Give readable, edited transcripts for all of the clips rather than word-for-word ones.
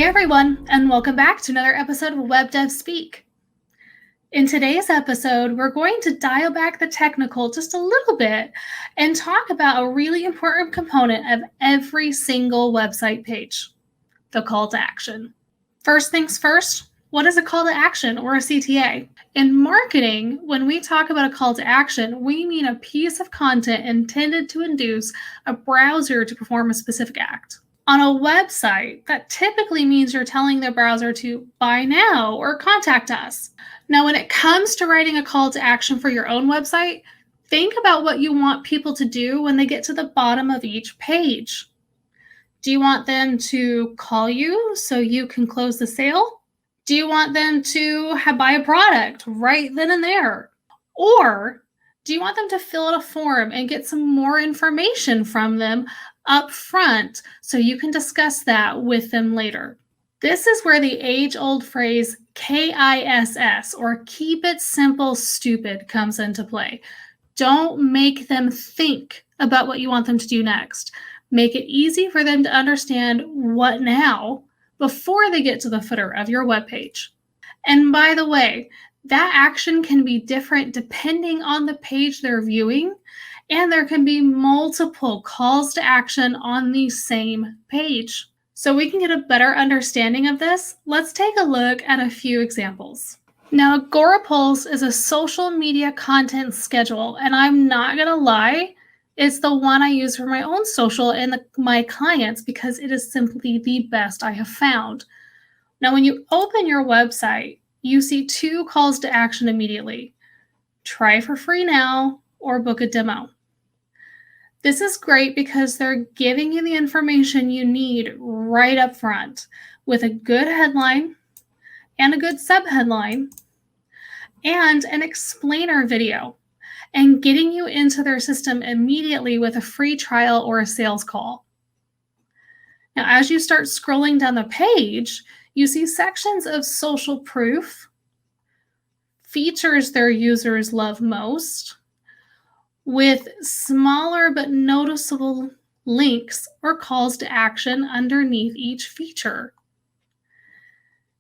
everyone, and welcome back to another episode of Web Dev Speak. In today's episode, we're going to dial back the technical just a little bit and talk about a really important component of every single website page, the call to action. First things first, what is a call to action or a CTA? In marketing, when we talk about a call to action, we mean a piece of content intended to induce a browser to perform a specific act. On a website, that typically means you're telling the browser to buy now or contact us. Now, when it comes to writing a call to action for your own website, think about what you want people to do when they get to the bottom of each page. Do you want them to call you so you can close the sale? Do you want them to buy a product right then and there? Or do you want them to fill out a form and get some more information from them up front so you can discuss that with them later? This is where the age-old phrase KISS, or keep it simple, stupid, comes into play. Don't make them think about what you want them to do next. Make it easy for them to understand what now before they get to the footer of your webpage. And by the way, that action can be different depending on the page they're viewing, and there can be multiple calls to action on the same page. So we can get a better understanding of this, let's take a look at a few examples. Now, agorapulse is a social media content schedule, and I'm not going to lie, it's the one I use for my own social and my clients because it is simply the best I have found. Now, when you open your website, you see two calls to action immediately. Try for free now or book a demo. This is great because they're giving you the information you need right up front with a good headline and a good subheadline and an explainer video, and getting you into their system immediately with a free trial or a sales call. Now, as you start scrolling down the page, you see sections of social proof, features their users love most, with smaller but noticeable links or calls to action underneath each feature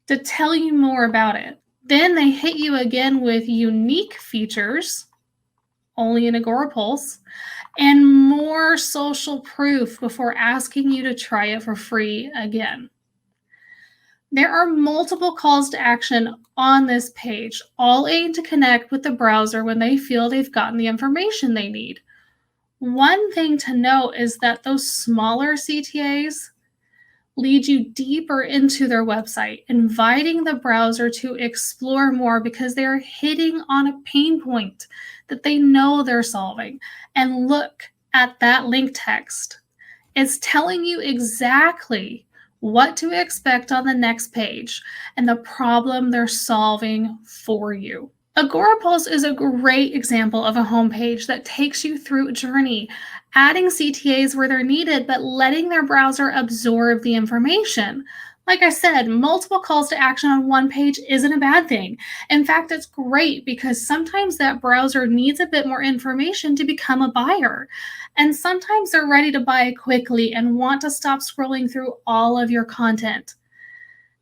to tell you more about it. Then they hit you again with unique features, only in agorapulse, and more social proof before asking you to try it for free again. There are multiple calls to action on this page, all aimed to connect with the browser when they feel they've gotten the information they need. One thing to note is that those smaller CTAs lead you deeper into their website, inviting the browser to explore more because they're hitting on a pain point that they know they're solving. And look at that link text. It's telling you exactly what to expect on the next page and the problem they're solving for you. Agorapulse is a great example of a homepage that takes you through a journey, adding CTAs where they're needed, but letting their browser absorb the information. Like I said, multiple calls to action on one page isn't a bad thing. In fact, it's great because sometimes that browser needs a bit more information to become a buyer. And sometimes they're ready to buy quickly and want to stop scrolling through all of your content.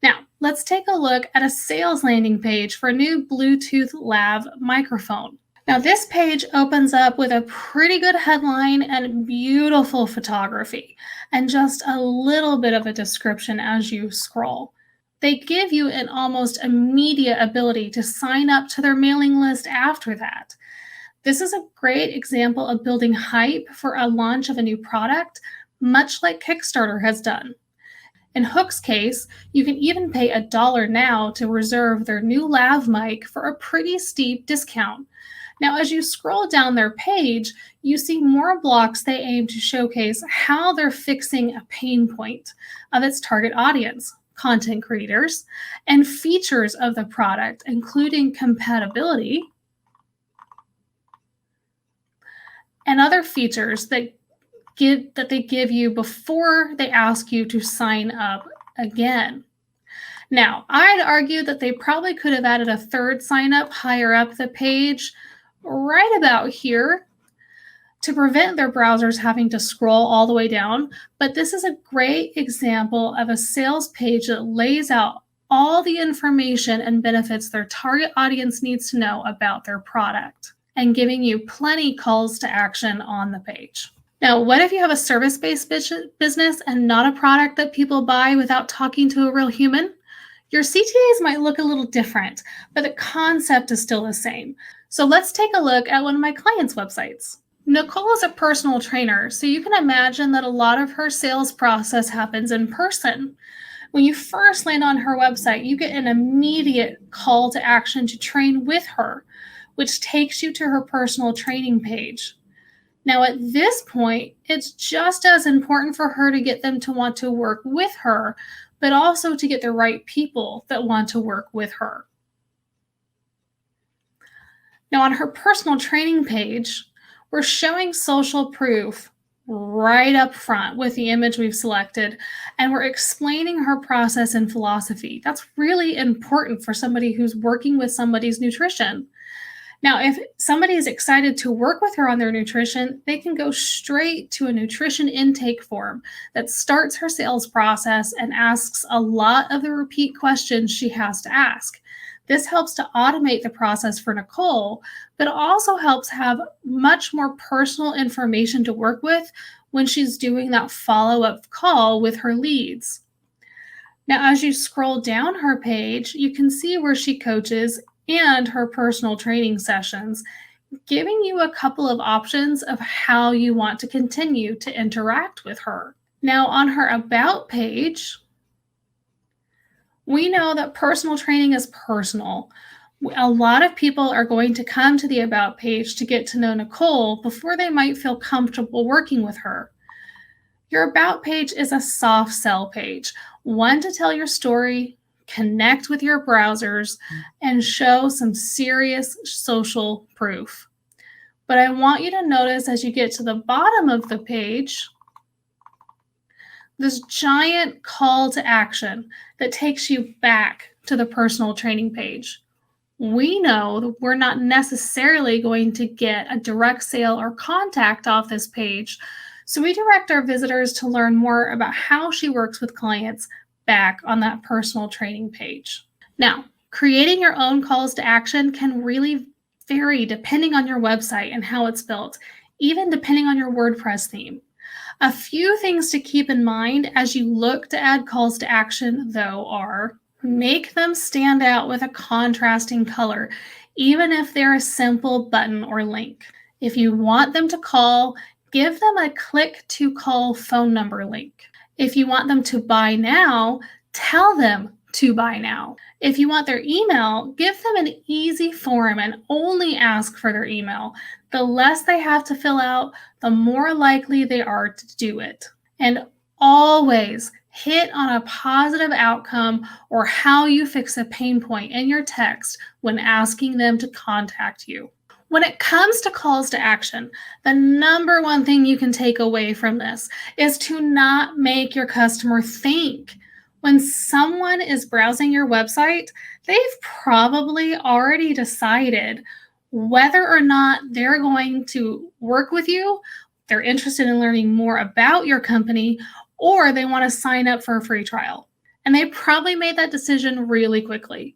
Now, let's take a look at a sales landing page for a new Bluetooth lav microphone. Now, this page opens up with a pretty good headline and beautiful photography, and just a little bit of a description as you scroll. They give you an almost immediate ability to sign up to their mailing list after that. This is a great example of building hype for a launch of a new product, much like Kickstarter has done. In Hook's case, you can even pay $1 now to reserve their new lav mic for a pretty steep discount. Now, as you scroll down their page, you see more blocks they aim to showcase how they're fixing a pain point of its target audience, content creators, and features of the product, including compatibility and other features that they give you before they ask you to sign up again. Now, I'd argue that they probably could have added a third sign up higher up the page, right about here, to prevent their browsers having to scroll all the way down. But this is a great example of a sales page that lays out all the information and benefits their target audience needs to know about their product, and giving you plenty calls to action on the page. Now, what if you have a service-based business and not a product that people buy without talking to a real human? Your CTAs might look a little different, but the concept is still the same. So let's take a look at one of my clients' websites. Nicole is a personal trainer, so you can imagine that a lot of her sales process happens in person. When you first land on her website, you get an immediate call to action to train with her, which takes you to her personal training page. Now, at this point, it's just as important for her to get them to want to work with her, but also to get the right people that want to work with her. Now, on her personal training page, we're showing social proof right up front with the image we've selected, and we're explaining her process and philosophy. That's really important for somebody who's working with somebody's nutrition. Now, if somebody is excited to work with her on their nutrition, they can go straight to a nutrition intake form that starts her sales process and asks a lot of the repeat questions she has to ask. This helps to automate the process for Nicole, but also helps have much more personal information to work with when she's doing that follow-up call with her leads. Now, as you scroll down her page, you can see where she coaches and her personal training sessions, giving you a couple of options of how you want to continue to interact with her. Now, on her About page, we know that personal training is personal. A lot of people are going to come to the About page to get to know Nicole before they might feel comfortable working with her. Your About page is a soft sell page, one to tell your story, connect with your browsers, and show some serious social proof. But I want you to notice as you get to the bottom of the page, this giant call to action that takes you back to the personal training page. We know that we're not necessarily going to get a direct sale or contact off this page, so we direct our visitors to learn more about how she works with clients back on that personal training page. Now, creating your own calls to action can really vary depending on your website and how it's built, even depending on your WordPress theme. A few things to keep in mind as you look to add calls to action, though, are make them stand out with a contrasting color, even if they're a simple button or link. If you want them to call, give them a click to call phone number link. If you want them to buy now, tell them to buy now. If you want their email, give them an easy form and only ask for their email. The less they have to fill out, the more likely they are to do it. And always hit on a positive outcome or how you fix a pain point in your text when asking them to contact you. When it comes to calls to action, the number one thing you can take away from this is to not make your customer think. When someone is browsing your website, they've probably already decided whether or not they're going to work with you, they're interested in learning more about your company, or they want to sign up for a free trial. And they probably made that decision really quickly.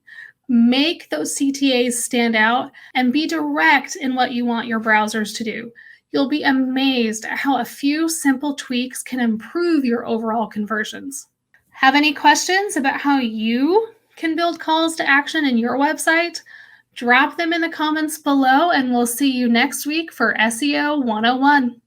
Make those CTAs stand out and be direct in what you want your browsers to do. You'll be amazed at how a few simple tweaks can improve your overall conversions. Have any questions about how you can build calls to action in your website? Drop them in the comments below, and we'll see you next week for SEO 101.